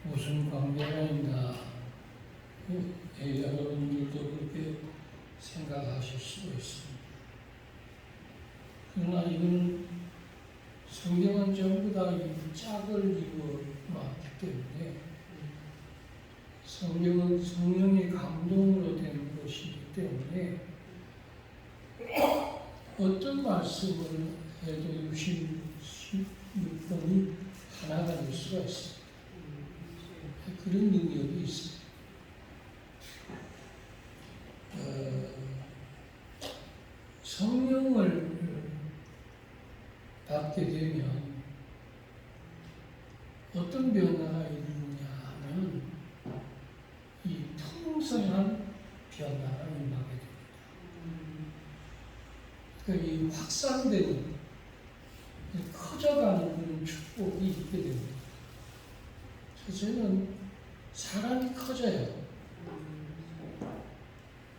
무슨 관계가 있나. 여러분들도 그렇게 생각하실 수도 있습니다. 그러나 이건 성경은 전부 다 이 짝을 이루어왔기 때문에 성경은 성령의 감동으로 된 것이기 때문에 어떤 말씀을 해도 66번이 하나가 될 수가 있습니다. 그런 능력이 있습니다. 성령을 받게 되면 어떤 변화가 있느냐 하면 이 풍성한 변화가 임하게 됩니다. 그러니까 이 확산되는, 커져가는 그런 축복이 있게 됩니다. 첫째는 사람이 커져요.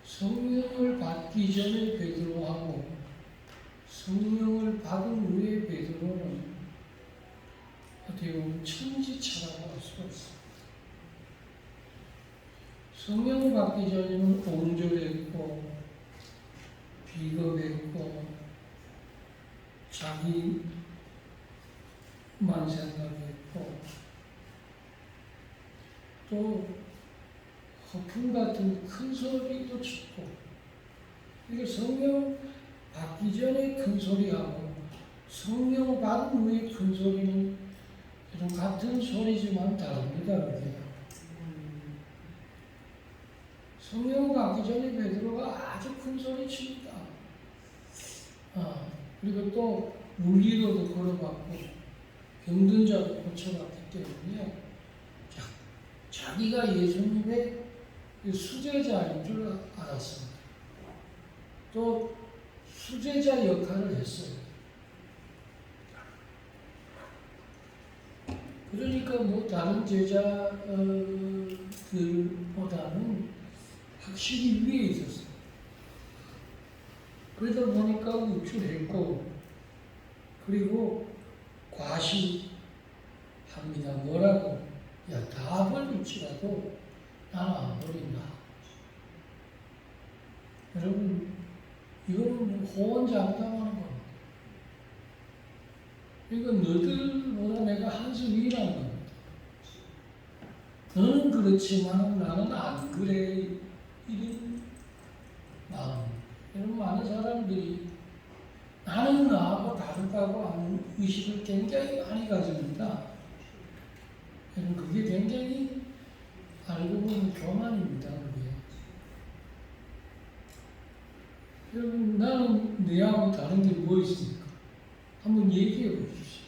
성령을 받기 전에 베드로하고 성령을 받은 후에 베드로는 어떻게 보면 천지차라고 할 수가 있습니다. 성령을 받기 전에는 온졸했고 비겁했고 자기만 생각했고 또 허풍 같은 큰 소리도 치고, 이게 성령 받기 전에 큰 소리하고 성령 받은 후에 큰 소리는 좀 같은 소리지만 다릅니다. 그게. 성령 받기 전에 베드로가 아주 큰 소리 칩니다. 그리고 또 물리로도 걸어봤고 병든 자도 고쳐봤기 때문에 자기가 예수님의 수제자인 줄 알았습니다. 또 수제자 역할을 했어요. 그러니까 뭐 다른 제자들보다는 확실히 위에 있었어요. 그러다 보니까 우쭐했고, 그리고 과시합니다. 뭐라고? 야, 다 버릴지라도 나는 안 버린다. 여러분, 이거는 호언장담하는 겁니다. 이건 너희들보다 내가 한수 위라는 겁니다. 너는 그렇지만 나는 안 그래. 이런 마음. 여러분, 많은 사람들이 나는 나하고 다르다고 하는 의식을 굉장히 많이 가집니다. 여러분, 그게 굉장히 알고 보면 교만입니다. 그게. 여러분, 나는 내하고 다른 게 뭐 있습니까? 한번 얘기해 보십시오.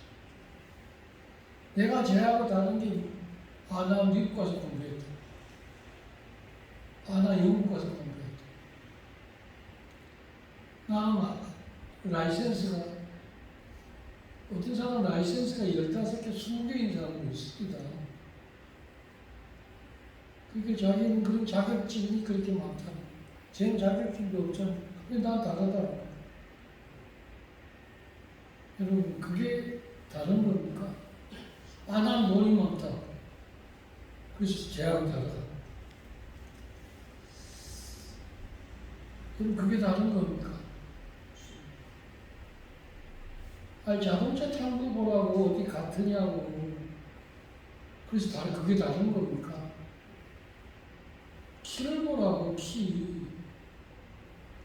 내가 쟤하고 다른 게, 나 미국 가서 공부했다. 나 영국 가서 공부했다. 나는 라이센스가, 어떤 사람은 라이센스가 15개, 20개인 사람도 있습니다. 그게 자기는 그런 자격증이 그렇게 많다. 쟤는 자격증도 없잖아. 근데 난 다르다. 여러분, 그게 다른 겁니까? 난 돈이 많다. 그래서 쟤하고 다르다. 그럼 그게 다른 겁니까? 자동차 탄 거 보라고 어디 같으냐고. 그래서 그게 다른 겁니까? 키를 보라고, 키.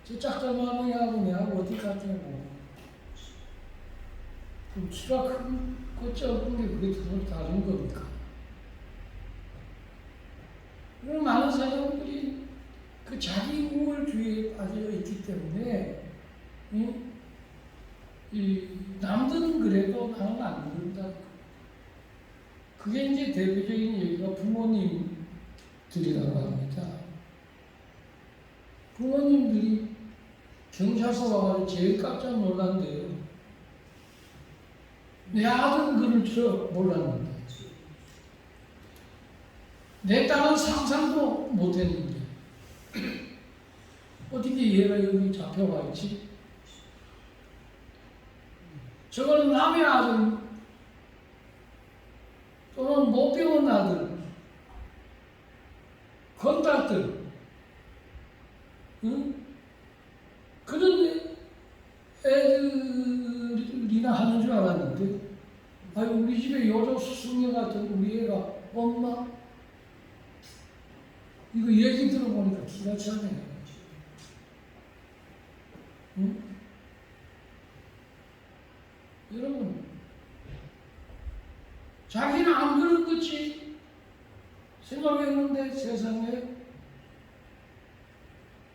저 짝짝마니 하고 내하고 어디 같냐고. 그럼 키가 크고 적은 게 그게 서로 다른 겁니까? 그럼 많은 사람들이 그 자기 우월주의에 빠져 있기 때문에, 남들은 그래도 나는 안 그런다. 그게 이제 대표적인 얘기가 부모님들이라고 합니다. 부모님들이 경찰서 와가지고 제일 깜짝 놀란대요. 내 아들은 그럴 줄 몰랐는데, 내 딸은 상상도 못했는데, 어떻게 얘가 여기 잡혀와 있지? 저거는 남의 아들 또는 못 배운 아들, 아들. 응? 그런 애들이나 하는 줄 알았는데, 아니, 우리 집에 여자 스승녀 같은 우리 애가 엄마? 이거 얘기 들어보니까 기가 차네. 응? 여러분, 자기는 안 그런 거지 생각했는데 세상에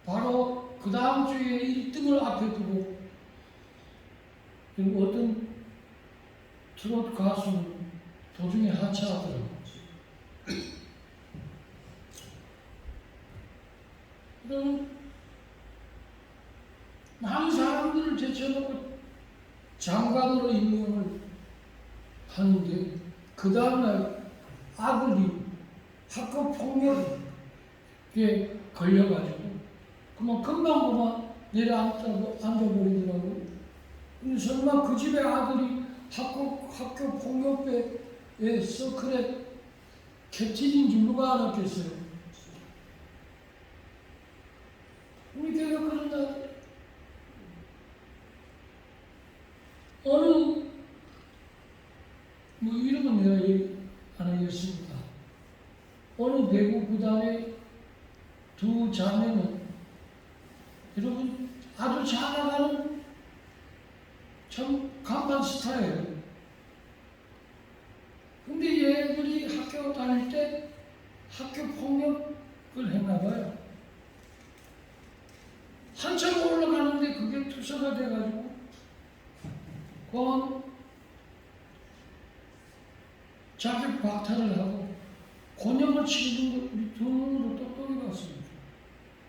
바로 그 다음 주에 1등을 앞에 두고 그리고 어떤 트로트 가수는 도중에 하차하더라고요. 그럼 많은 사람들을 제쳐놓고 장관으로 임명을 하는데 그 다음날 아들이 학교 폭력에 걸려가지고 그만 금방 앉아버리더라고요. 근데 설마 그 집의 아들이 학교 폭력배의 서클에 캡틴인 줄 누가 알았겠어요? 우리 교회가 그런다. 어느 뭐 이름은 내가 얘기 안 하겠습니다. 어느 배구 구단의 두 자매는 여러분 아주 잘 나가는 참 간판 스타예요. 근데 얘들이 학교 다닐 때 학교 폭력을 했나 봐요. 한참 올라가는데 그게 투사가 돼가지고 그건 자기 박탈을 하고 곤욕을 치는 걸 우리 두 눈으로 똑똑히 봤습니다.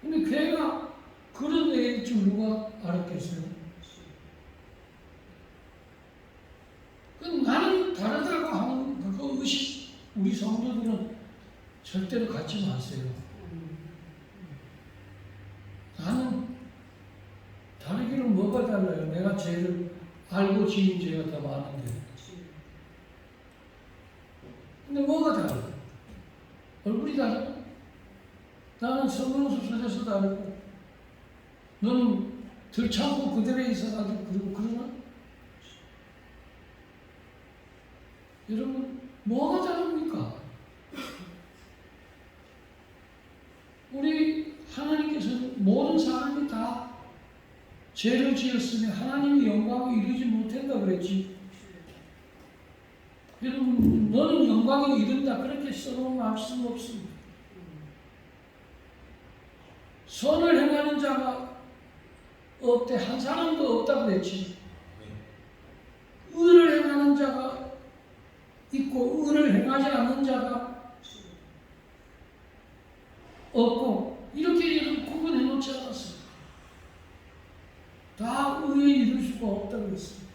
근데 걔가 그런 애일 줄 누가 알았겠어요? 나는 다르다고 하는 그거 의식 우리 성도들은 절대로 갖지 마세요. 나는 다르기는 뭐가 달라요? 내가 죄를 알고 지은 죄가 더 많은데. 근데 뭐가 달라? 얼굴이 달라? 나는 성령수술에서 다르고 너는 덜 참고 그대로 있어가지고 그러고 그러나? 여러분 뭐가 다릅니까? 우리 하나님께서는 모든 사람이 다 죄를 지었으면 하나님의 영광을 이루지 못한다 그랬지. 여러분 너는 영광을 이룬다 그렇게 써놓은 말씀 없습니다. 선을 행하는 자가 없대 한 사람도 없다고 그랬지. 의를 행하는 자가 있고 의를 행하지 않는 자가 없고 이렇게 구분해 놓지 않았어요. 다 의에 이룰 수가 없다고 했어요.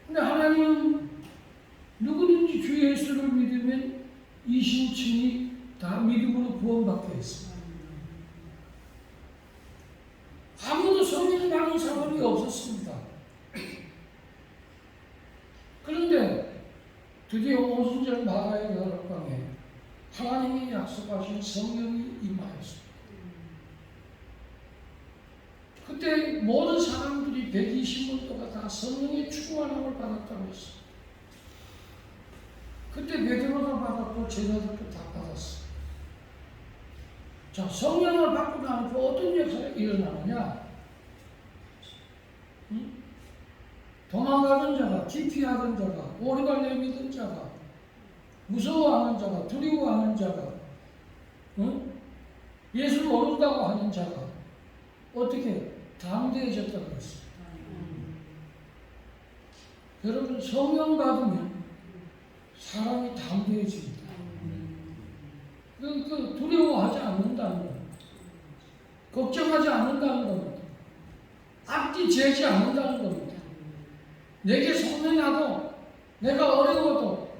근데 하나님은 누구든지 주 예수를 믿으면 이신층이 다 믿음으로 구원받게 했어요. 아무도 성령 받는 사람이 없었습니다. 그런데 드디어 오순절 마가의 다락방에 하나님이 약속하신 성령이 임하였습니다. 그때 모든 사람들이 120만도가 다 성령의 충만함을 받았다고 했어요. 그때 베드로가 받았고 제자들도 다 받았어요. 자, 성령을 받고 나면 어떤 역사가 일어나느냐? 응? 도망가던 자가, 기피하던 자가, 오리발 내미던 자가, 무서워하는 자가, 두려워하는 자가, 응? 예수를 모른다고 하는 자가 어떻게 담대해졌다고 했어요. 여러분 성령 받으면 사람이 담대해집니다. 두려워하지 않는다는 겁니다. 걱정하지 않는다는 겁니다. 앞뒤 재지 않는다는 겁니다. 내게 손해나도 내가 어려워도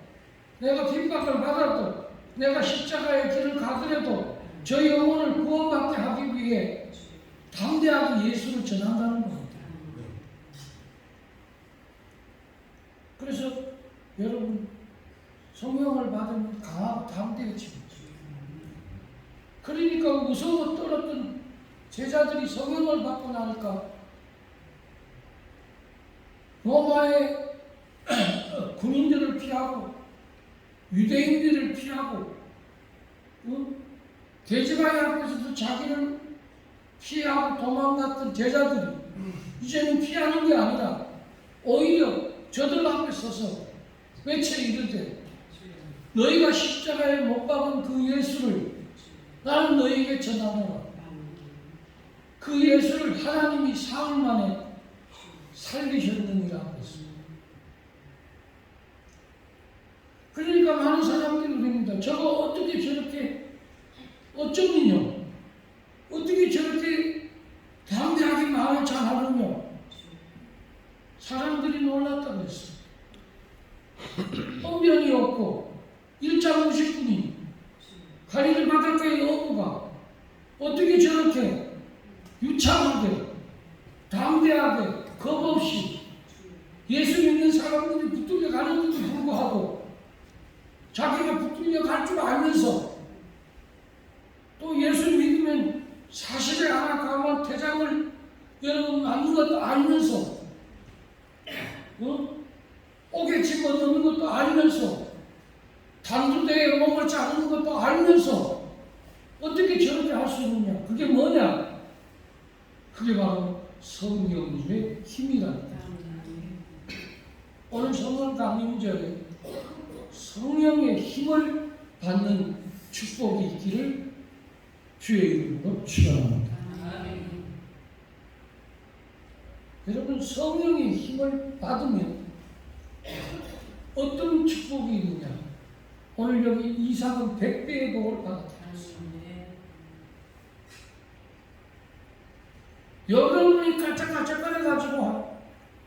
내가 핍박을 받아도 내가 십자가의 길을 가더라도 저 영혼을 구원받게 하기 위해 담대하게 예수를 전한다는 겁니다. 그래서 여러분 성령을 받으면 강하고 담대해집니다. 그러니까 무서워 떨었던 제자들이 성령을 받고 나니까 로마의 군인들을 피하고 유대인들을 피하고 돼지바위 앞에서도 자기를 피하고 도망갔던 제자들이 이제는 피하는 게 아니라 오히려 저들 앞에 서서 외쳐 이르되 너희가 십자가에 못 박은 그 예수를 나는 너희에게 전하노라. 그 예수를 하나님이 사흘 만에 살리셨느니라 했습니다. 그러니까 많은 사람들이 그럽니다. 저거 어떻게 저렇게 어쩌면요, 어떻게 저렇게 담대하게 말을 잘하느냐. 사람들이 놀랐다고 했어요. 언변이 없고 일장 50분이 가리를 바닷가의 어부가 어떻게 저렇게 유창하게 담대하게 겁없이 예수 믿는 사람들이 붙들려 가는데도 불구하고 자기가 붙들려 갈 줄 알면서 또 예수 믿으면 사실에 하나 가면 대장을 여러분 맞는 것도 알면서 옥에 집어넣는 것도 알면서 단두대에 몸을 자르는 것도 알면서 어떻게 저렇게 할 수 있느냐. 그게 뭐냐. 그게 바로 성령님의 힘이랍니다. 오늘 성령 강림절에 성령의 힘을 받는 축복이 있기를 주의 이름으로 축원합니다. 여러분 성령의 힘을 받으면 어떤 축복이 있느냐. 오늘 여기 이삭은 100배의 복을 받았다. 여러분이 깔짝깔짝 거려가지고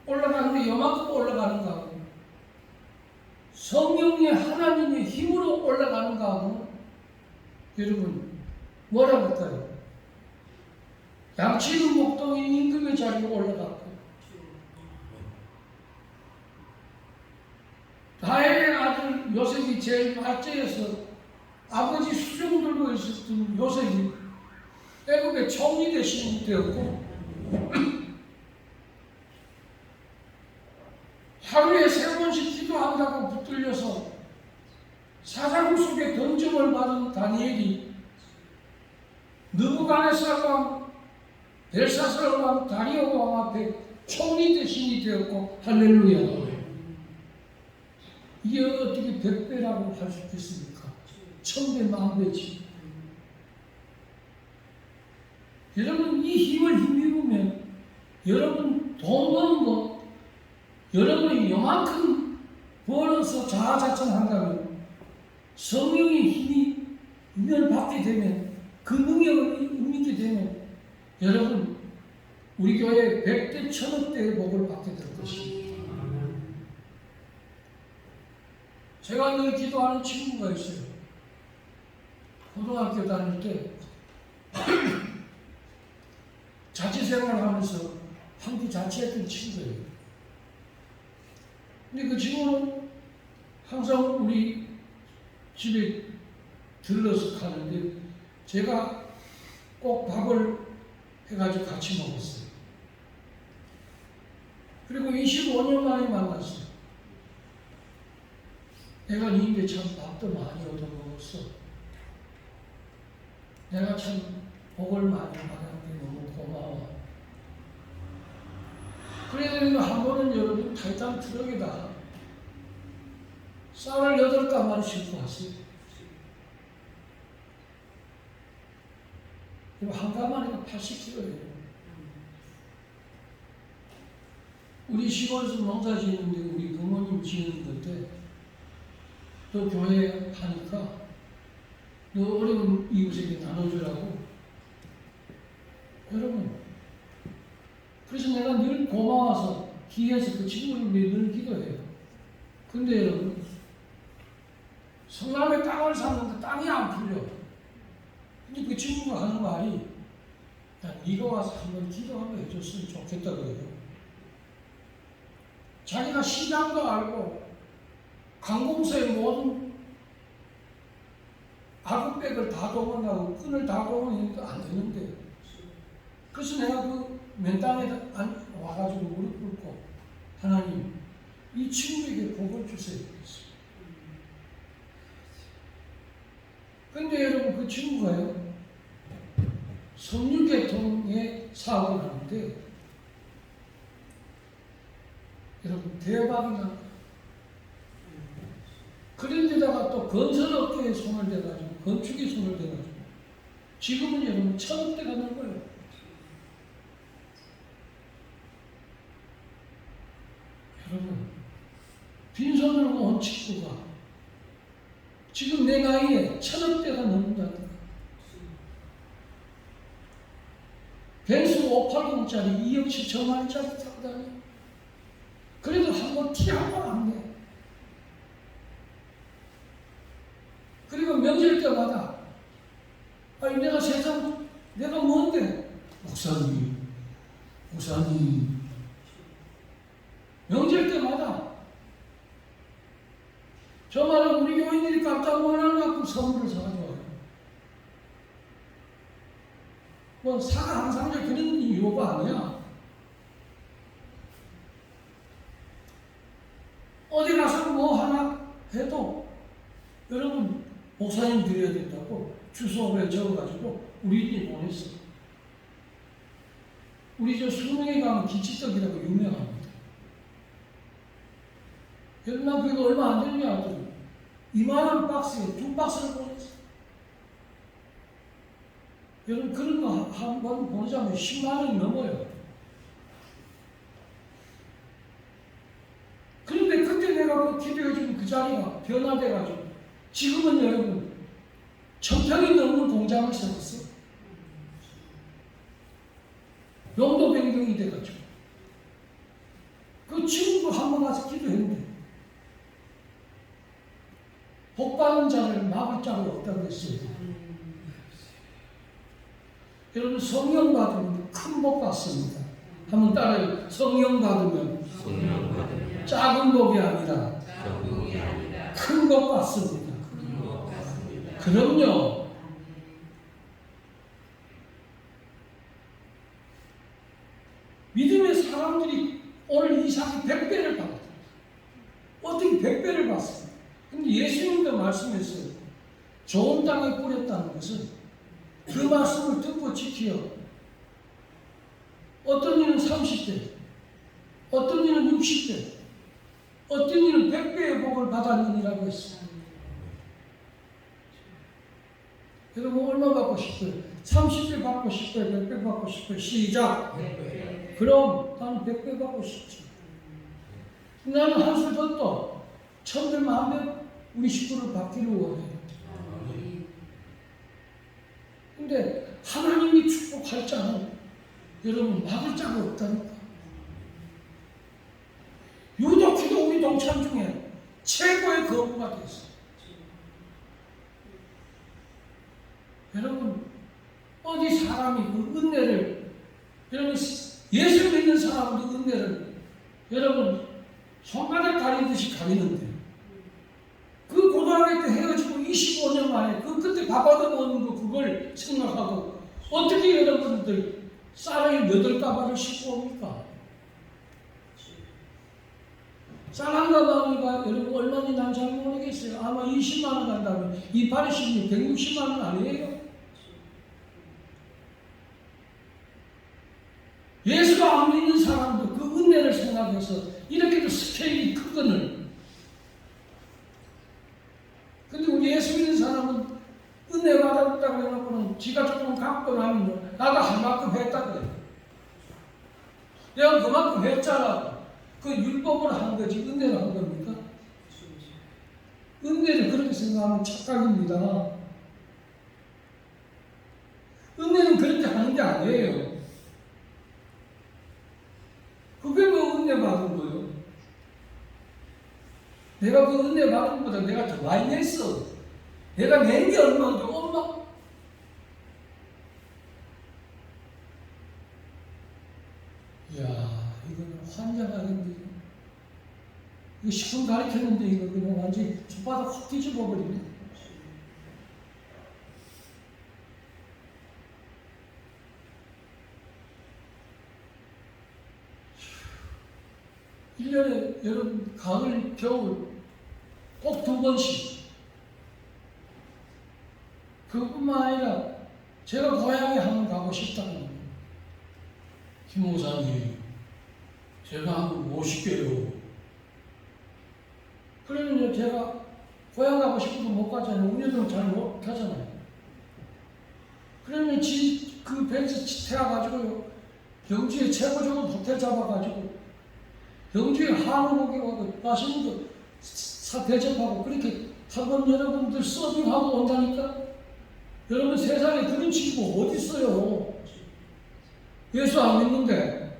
올라가는데 요만큼 올라가는가 하고 성령의 하나님의 힘으로 올라가는가 하고 여러분 뭐라고 할까요? 양치는 목동인 임금의 자리로 올라갔고 다헬의 아들 요셉이 제일 말째여서 아버지 수종 들고 있었던 요셉이 애국의 총리 대신이 되었고 하루에 3번씩 기도한다고 붙들려서 사자굴 속에 던짐을 받은 다니엘이 느부갓네살 왕, 벨사살 왕, 다리오 왕 앞에 총리 대신이 되었고 할렐루야. 이게 어떻게 100배라고 할 수 있겠습니까? 1000배, 10,000배지. 여러분 이 힘을 힘입으면 여러분 돈 버는 거 여러분이 요만큼 벌어서 자아자찬한다면 성령의 힘이 능력을 받게 되면 그 능력을 믿게 되면 여러분 우리 교회 100대 1000억대의 복을 받게 될 것입니다. 제가 늘 기도하는 친구가 있어요. 고등학교 다닐 때 자취생활을 하면서 한국 자취했던 친구예요. 근데 그 친구는 항상 우리 집에 들러서 가는데 제가 꼭 밥을 해가지고 같이 먹었어요. 그리고 25년 만에 만났어요. 내가 니인데 참 밥도 많이 얻어먹었어. 내가 참 복을 많이 받았는데 너무 고마워. 그래도 한 번은 여러분 타이탄 트럭에다 쌀을 8가마를 싣고 왔어요. 그리고 한 가마니까 80kg예요. 우리 시골에서 농사 짓는데 우리 부모님 지은 건데 또 교회 하니까 너 어려운 이웃에게 나눠주라고. 여러분 그래서 내가 늘 고마워서 기회에서 그 친구를 위해 늘 기도해요. 근데 여러분 성남에 땅을 샀는데 땅이 안 풀려. 근데 그 친구가 하는 말이 야 네가 와서 한번 기도 한번 해줬으면 좋겠다 그래요. 자기가 시장도 알고 관공서의 모든 아구백을 다 동원하고 끈을 다 동원하니까 안 되는데. 그래서 내가 그 맨땅에 와가지고 무릎 꿇고 하나님 이 친구에게 복을 주세요. 근데 여러분 그 친구가요 섬유계통의 사업을 하는데 여러분 대박이 나. 그런데다가 또 건설업계에 손을 대가지고 건축에 손을 대가지고 지금은 여러분 1,000억대가 넘어요. 여러분 빈손으로 온 친구가 지금 내 나이에 1,000억대가 넘는다니까. 벤츠 580짜리 2억 7천만원짜리 타고 다녀. 그래도 한번 티 한 번 안 내. 그리고 명절 때마다 아니 내가 세상 내가 뭔데 목사님 명절 때마다 정말 우리 교인들이 깜짝 놀랄 만큼 선물을 사가져와요. 뭐 사가 항상 그런 이유가 아니야. 어디 가서 뭐 하나 해도 여러분 목사님 드려야 된다고 주소에 적어가지고 우리 집에 보냈어. 우리 저 수능에 가면 기치떡이라고 유명합니다. 여러분 나 그거 얼마 안 되냐 하더니 2만원 박스에 2박스를 보냈어. 여러분 그런 거 한 번 보내자면 10만원이 넘어요. 그런데 그때 내가 그 기도해준 그 자리가 변화돼가지고 지금은 여러분 1,000평이 넘는 공장을 세웠어. 용도 변경이 돼가지고 그 친구 한 번 가서 기도했는데 복 받는 자를 막을 자가 없다고 했어요. 여러분 성령 받으면 큰 복 받습니다. 한번 따라해요. 성령 받으면 작은 복이 아니라 큰 복 받습니다. 그럼요. 믿음의 사람들이 오늘 이삭이 100배를 받았다. 어떻게 100배를 받습니까? 근데 예수님도 말씀했어요. 좋은 땅에 뿌렸다는 것은 그 말씀을 듣고 지키어 어떤 이는 30대, 어떤 이는 60대, 어떤 이는 100배의 복을 받았느니라고 했어요. 여러분 얼마 받고 싶어요? 30배 받고 싶어요? 100배 받고 싶어요? 시작! 100배. 그럼 나는 100배 받고 싶지. 나는 한술 더 떠. 1000배, 10,000배 우리 식구를 받기를 원해요. 근데 하나님이 축복할 자는 여러분 막을 자가 없다니까. 유독히도 우리 동창 중에 최고의 거부가 됐어요. 여러분 어디 사람이 그 은혜를 여러분 예수 믿는 사람도 은혜를 여러분 손바닥 가리듯이 가리는데 그 고등학교 때 헤어지고 25년 만에 그때 밥받아 먹는 거 그걸 생각하고 어떻게 여러분들 쌀을 8가방을 싣고 옵니까? 쌀 한 가방이가 여러분 얼마인지 난 잘 모르겠어요. 아마 20만 원 간다면 280이 160만 원 아니에요? 예수가 안 믿는 사람도 그 은혜를 생각해서 이렇게도 스케일이 크거든. 근데 우리 예수 믿는 사람은 은혜 받았다고 해놓고는 지가 조금 갖고 나면 나도 한 만큼 했다 그래. 내가 그만큼 했잖아. 그 율법을 한 거지 은혜를 한 겁니까? 은혜를 그렇게 생각하면 착각입니다. 은혜는 그렇게 하는 게 아니에요. 그게 뭐 은혜 받은 거예요? 내가 그 은혜 받은 것보다 내가 더 많이 냈어. 내가 낸 게 얼마인데 엄마? 이야, 이거는 환장하겠네. 이거 식품 가르쳤는데 이거 그냥 완전히 손바닥 확 뒤집어 버리네. 1년에 여름, 가을, 겨울 꼭 2번씩. 그뿐만 아니라 제가 고향에 한번 가고 싶다는 거예요. 김 목사님, 제가 한번 모실게요. 그러면 제가 고향 가고 싶어도 못 가잖아요. 운전을 잘 못 하잖아요. 그러면 그 벤츠 태워가지고 영주에 최고적으로 호텔 잡아가지고 영주에 한우고기 가고 맛있는 거 대접하고 그렇게 한번 여러분들 서빙하고 온다니까. 여러분 세상에 그런 친구 어디 있어요? 예수 안 믿는데.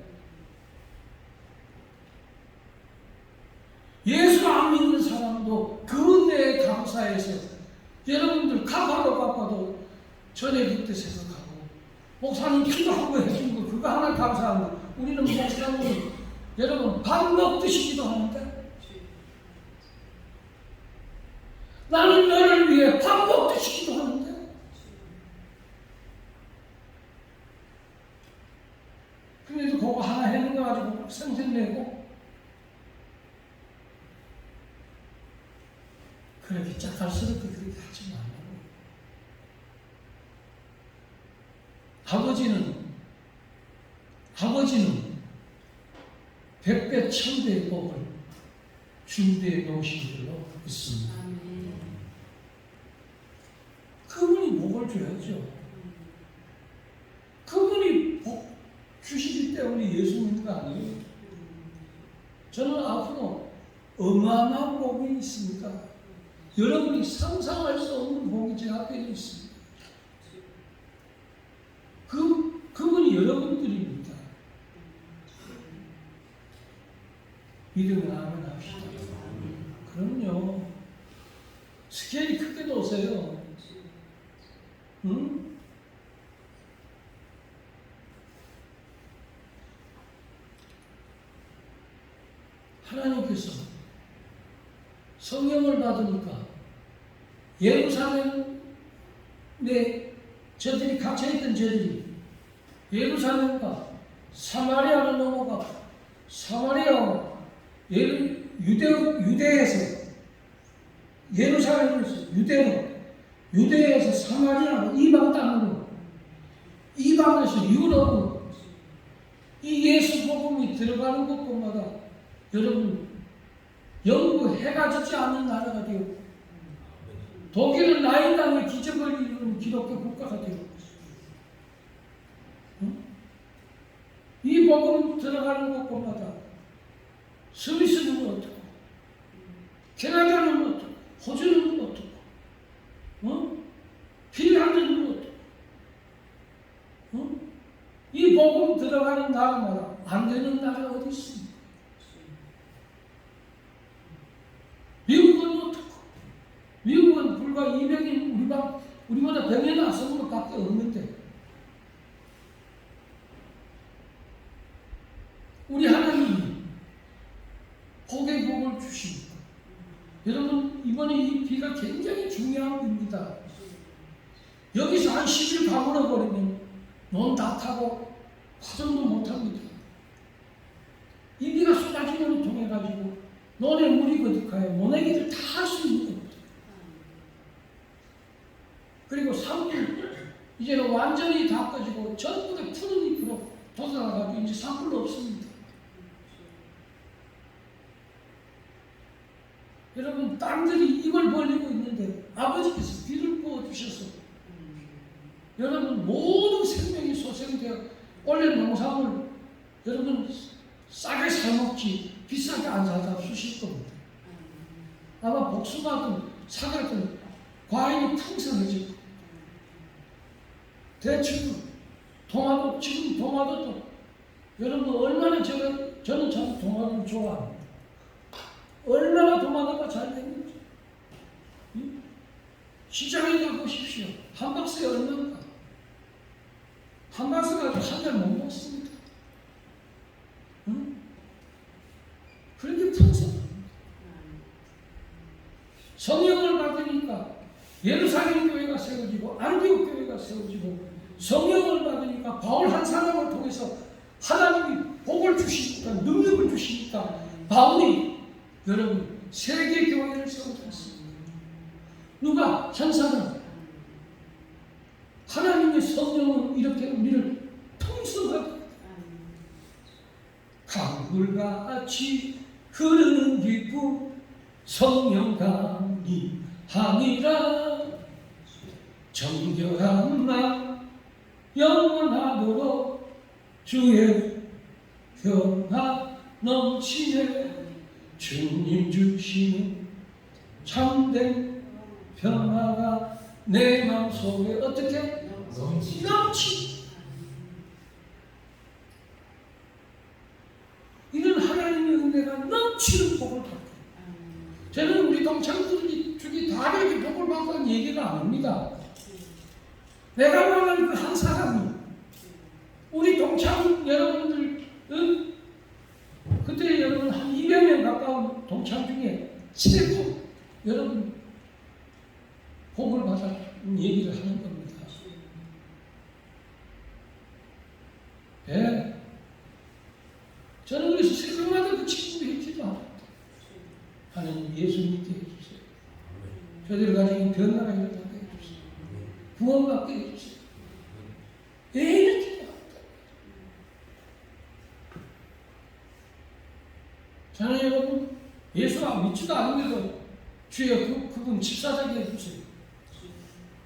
예수 안 믿는 사람도 그 은혜에 감사해서 여러분들 가파로 바빠도 전에 그때 생각하고 목사님 기도하고 해준 거 그거 하나 감사한 거. 우리는 목사님 여러분 밥 먹듯이 기도하는데 나는 너를 위해 밥 먹듯이 기도하는데 그래도 그거 하나 해는 거 가지고 생색내고 그렇게 짝갈스럽게 그렇게 하지 말라고. 아버지는 100배 1000배의 복을 준비해 놓으신 줄로 믿습니다. 그분이 복을 줘야죠. 그분이 복 주시기 때문에 예수 믿는 거 아니에요. 저는 앞으로 어마어마한 복이 있습니다. 여러분이 상상할 수 없는 복이 제 앞에 있습니다. 그분이 여러분들입니다. 믿음을 아멘 합시다. 그럼요. 스케일이 크게 놓으세요. 응? 하나님께서 성령을 받으니까 예루살렘에 저들이 갇혀있던 저들이 예루살렘과 사마리아로 넘어가 사마리아와 유대에서 예루살렘에서 유대에서 사마리아로 이방 땅으로 이방에서 유럽으로 이 예수 복음이 들어가는 곳곳마다 여러분 영구 해가 지지 않는 나라가 되었고 독일은 나인 땅에 기적을 이루는 기독교 국가가 되었고 이 복음 들어가는 곳곳마다 스위스는 어떻고 캐나다는 어떻고 호주는 어떻고 핀란드는 어떻고 이 복음 들어가는 나라마다 안 되는 나라가 어디 있습니까? 미국은 어떻고 미국은 불과 200인 우리보다 100년 앞선 것밖에 없는데 우리 하나님이 복의 복을 주십니다. 여러분 이번에 이 비가 굉장히 중요한 겁니다. 여기서 한 10일 가물어 버리면 논 다 타고 파전도 못합니다. 이 비가 쏟아지는 통해 가지고 논에 물이 거듭하여 모내기를 다 할 수 있는 겁니다. 그리고 산불 이제는 완전히 다 꺼지고 전부 다 푸른 잎으로 돋아나가지고 이제 산불도 없습니다. 여러분 땅들이 입을 벌리고 있는데 아버지께서 비를 부어주셔서 여러분 모든 생명이 소생되어 원래 농산물 여러분 싸게 사먹지 비싸게 안 사다 주실 겁니다. 아마 복숭아든 사과든 과일이 풍성해지고 대추도 토마토 지금 토마토도 여러분 얼마나 저는 참 토마토를 좋아합니다. 얼마나 토마토가 잘 됐는지 시장에 가보십시오. 한 박스에 얼마인가? 한 박스 가지고 한 달 못 먹습니다. 그렇게 풍성합니다. 성령을 받으니까 예루살렘 교회가 세워지고 안디옥 교회가 세워지고 성령을 받으니까 바울 한 사람을 통해서 하나님이 복을 주시니까 능력을 주시니까 바울이 여러분 세계 교회를 세워졌습니다. 누가? 천사는 하나님의 성령은 이렇게 우리를 통솔하고 강물같이 흐르는 기쁨 성령감이 하니라 정결한 나 영원하도록 주의 평화 넘치네 주님 주시는 참된 평화가 내 마음속에 어떻게 넘치 이런 하나님의 은혜가 넘치는 복을 받고 저는 우리 동창들이 주기 다 이렇게 복을 받는 얘기가 아닙니다. 내가 말하는 그 한 사람이 우리 동창 여러분들 그때 여러분 한 200명 가까운 동창 중에 최고 여러분 복을 받았는 얘기를 하는 겁니다. 예. 저는 그래서 새벽마다 그 친구를 기도합니다. 하나님 예수 믿게 해주세요. 저들이 가지고 변화가 일어나게 해주세요. 구원받게 해주세요. 매일 기도합니다. 저는 여러분 예수가 믿지도 않는데도 주여 그분 집사되게 해주세요.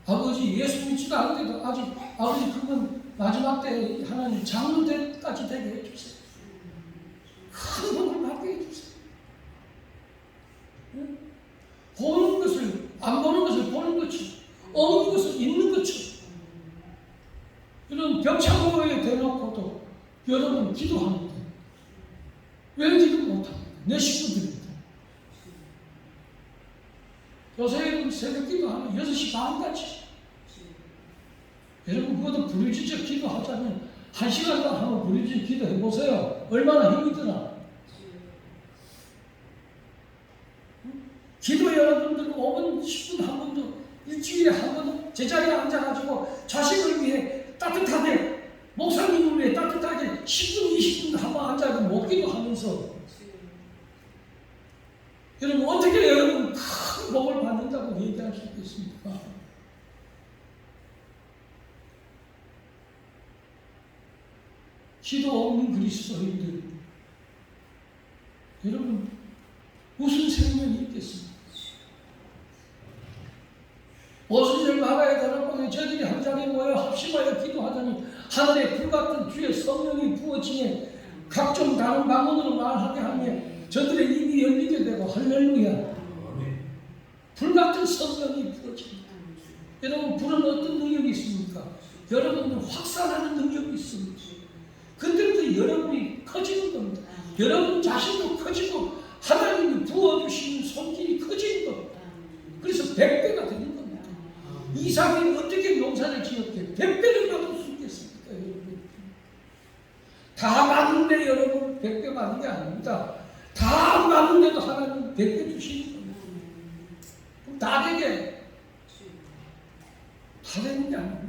아버지 예수 믿지도 않는데도 아직 아버지 그분 마지막 때 하나님 장로 때까지 되게 해주세요. 큰 복을 받게 해주세요. 보는 것을 안 보는 것을 보는 것이 없는 것을 있는 것처럼 이런 벽차고에 대놓고도 여러분 기도하는데 왜 기도 못합니까? 내 식구들입니다. 요새 새벽 기도하면 6시 반까지 여러분 그것도 부르짖어 기도하자면 1시간 동안 한번 부르짖어 기도해보세요. 얼마나 힘이 드나. 기도 여러분들 5분 10분 한 번도 일주일에 한 번도 제자리에 앉아가지고 자식을 위해 따뜻하게 목사님을 위해 따뜻하게 10분 20분 한번 앉아서 못 기도하면서 여러분 어떻게 여러분 큰 복을 받는다고 얘기할 수 있겠습니까? 기도 없는 그리스도인들 여러분 무슨 생명이 있겠습니까? 오순절 마가의 다락방에 저들이 한 자리에 모여 합심하여 기도하더니 하늘에 불같은 주의 성령이 부어지니 각종 다른 방언으로 말하게 하며 저들의 입이 열리게 되고 할렐루야. 불같은 성령이 부어집니다. 여러분 불은 어떤 능력이 있습니까? 여러분은 확산하는 능력이 있습니다. 그때부터 여러분이 커지는 겁니다. 여러분 자신도 커지고 하나님이 부어주시는 손길이 커지는 겁니다. 그래서 100배가 되는 겁니다. 이삭이 어떻게 농사를 지었게 100배를 받을 수 있겠습니까? 여러분 다 많은데 여러분 100배 받는 게 아닙니다. 다 많은데도 하나님 100배 주시는 겁니다. 그럼 다 되게 다 되는 게 아닙니다.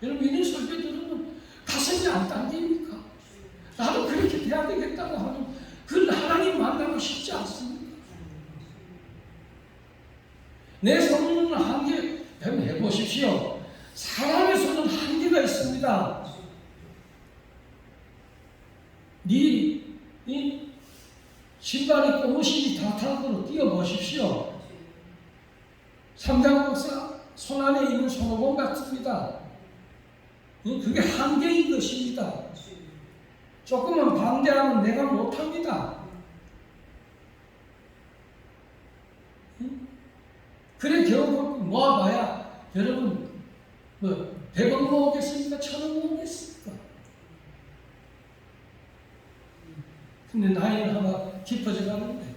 여러분 이런 설교 들으면 가슴이 안 당깁니까? 나도 그렇게 돼야 되겠다고 하는 그 하나님 만나고 싶지 않습니까? 내 손은 한계 해보십시오. 사람의 손은 한계가 있습니다. 네 신발이 꼬무신이 다탄으로 뛰어보십시오. 삼장목사 손 안에 있는 손오공 같습니다. 그게 한계인 것입니다. 조금만 방대하면 내가 못합니다. 그래 겨우 모아봐야 여러분 100원 모으겠습니까? 1000원 모으겠습니까? 근데 나이는 하나 깊어져 가는데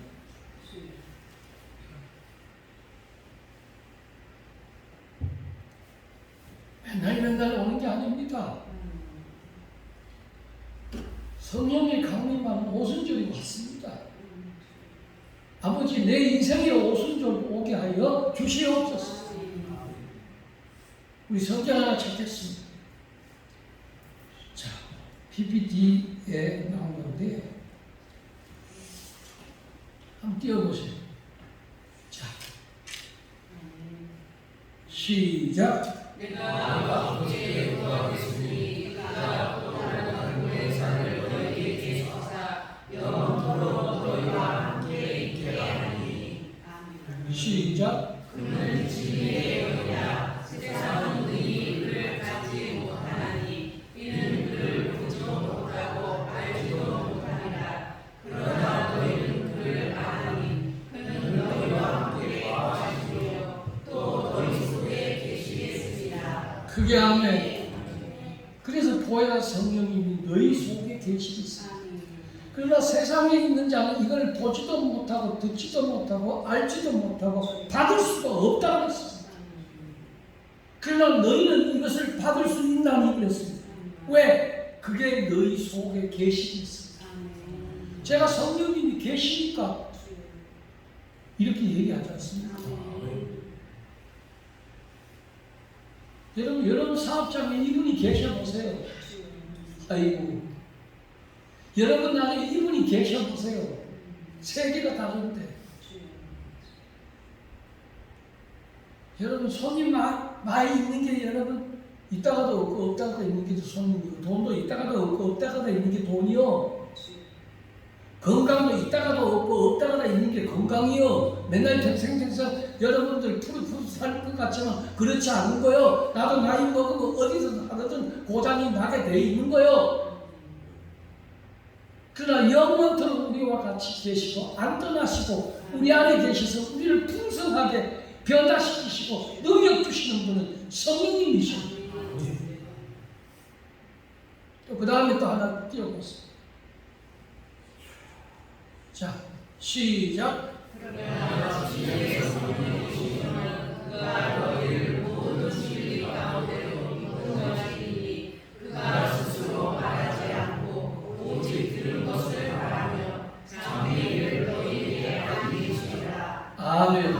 맨날 오는 게 아닙니다. 성령의 강림하는 오순절이 왔습니다. 아버지 내 인생에 오순절 오게 하여 주시옵소서. 우리 성경 하나 찾겠습니다. 자, PPT 나온 건데 한번 띄워보세요. 자, 시작. 내가 아버지의 구하겠으니 그가 또 다른 그의 산을 너희에게 주사 영원토록 너희와 함께 있게 하리니. 시작. 그는 진리의 영이라 세상은 능히 그를 갖지 못하나니 이는 그를 보지도 못하고 알지도 못하니라. 그러나 너희는 그를 아나니 그는 너희와 함께 거하시며 또 너희 속에 계시겠습니다. 크게 하면 그래서 보혜사 성령님이 너희 속에 계시겠어요. 그러나 세상에 있는 자는 이걸 보지도 못하고 듣지도 못하고 알지도 못하고 받을 수가 없다고 했습니다. 그러나 너희는 이것을 받을 수 있나니 그랬습니다. 왜? 그게 너희 속에 계시고 있습니다. 제가 성령님이 계시니까 이렇게 얘기하지 않습니까? 여러분 사업장에 이분이 계셔보세요. 아이고. 여러분 안에 이분이 계셔보세요. 세계가 다른데. 여러분 손님 많이 있는 게 여러분 있다가도 없고 없다가도 있는 게 손님이고 돈도 있다가도 없고 없다가도 있는 게 돈이요. 건강도 있다가도 없고 없다가도 있는 게 건강이요. 맨날 생생해서 여러분들 푸릇푸릇 살 것 같지만 그렇지 않은 거요. 나도 나이 먹으면 어디서 하든 고장이 나게 돼 있는 거요. 그러나 영원토록 우리와 같이 계시고 안 떠나시고 우리 안에 계셔서 우리를 풍성하게 변화시키시고 능력 주시는 분은 성령님이십니다. 또 그 다음에 또 하나 띄워보세요. 자, 시작. 그러나 진리의 성령이시면 그가 너희를 모든 진리 가운데로 이끌어가시니 그가 스스로 말하지 않고 오직 들은 것을 말하며 장래를 너희에게 알리시리라. 아멘.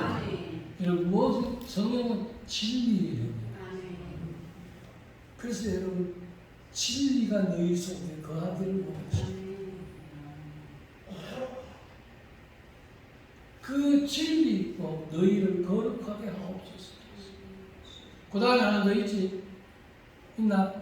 여러분 모든 성령은 진리예요. 그래서 여러분 진리가 너희 속에 거하기를 원하십니다. 그 진리로 너희를 거룩하게 하옵소서. 그 다음에 하나 더 있지? 있나?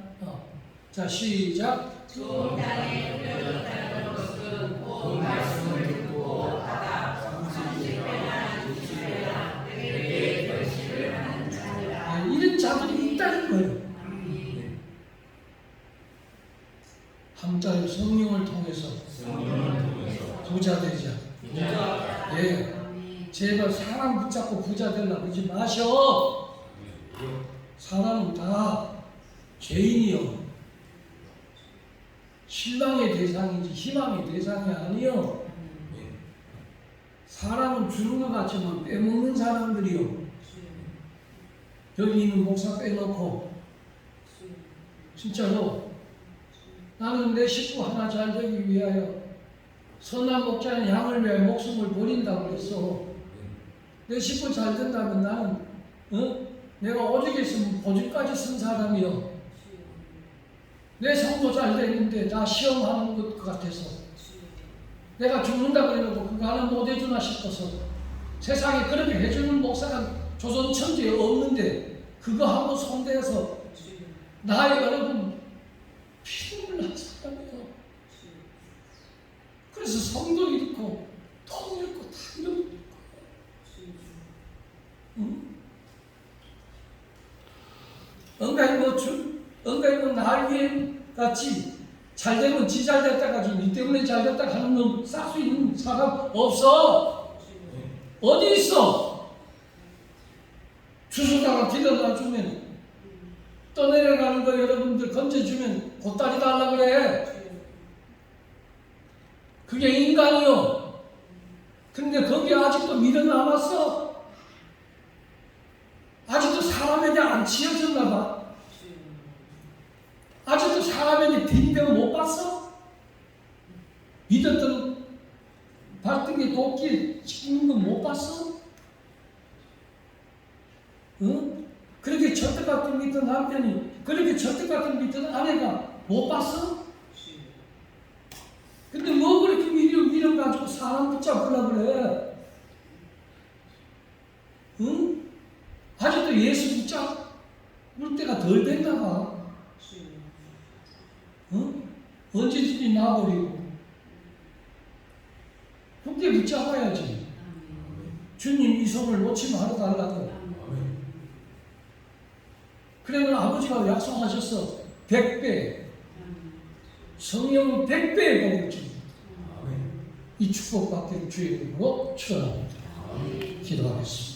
자, 시작. 좋은 땅에 뿌려졌다는 것은 곧 말씀을 듣고 받아 30배나 60배나 내게 결실을 하는 자니라. 이런 자들이 있다는 거예요. 함자의 성령을 통해서 부자 되자. 예. 제발 사람 붙잡고 부자 되려고 하지 마셔. 사람은 다 죄인이요. 실망의 대상이지 희망의 대상이 아니요. 사람은 주는 것 같지만 빼먹는 사람들이요. 여기 있는 목사 빼놓고 진짜로 나는 내 식구 하나 잘 되기 위하여 선한 목자는 양을 위해 목숨을 버린다고 그랬어. 내 식구 잘 된다면 나는 내가 오죽 있으면 보직까지 쓴 사람이요. 내 성도 잘 되는데 나 시험하는 것 같아서 내가 죽는다 그래놓고 그거 하나 못 해주나 싶어서 세상에 그렇게 해주는 목사가 조선 천지에 없는데 그거 하고 손대서 나 여러분 피눈물 난 사람이에요. 그래서 성도 잃고 돈 잃고 다 잃어버릴 거예요. 응? 응가이 뭐 날개 같이 잘 되면 지 잘 됐다 가지고 니 때문에 잘 됐다 하는 놈 쌀 수 있는 사람 없어. 어디 있어? 주소다가 기다려 주면 떠내려가는 거 여러분들 건져주면 보따리 달라 그래. 그게 인간이요. 근데 거기에 아직도 믿어 남았어. 아직도 사람에게 안 치여졌나 봐. 아직도 사람에게 빈대고 못 봤어? 믿었던 발등에 도끼 찍는 거 못 봤어? 응? 그렇게 젖대 같은 믿던 남편이 그렇게 젖대 같은 믿던 아내가 못 봤어? 붙잡으려고 그래? 응? 아직도 예수 붙잡을 때가 덜 됐나 봐. 응? 언제든지 놔버리고. 굳게 붙잡아야지. 주님 이 손을 놓치면 하러 달라고. 그러면 아버지가 약속하셨어. 100배. 성령은 100배의 복을 줍니다. 이 축복받기를 주의 이름으로 축원합니다. 기도하겠습니다.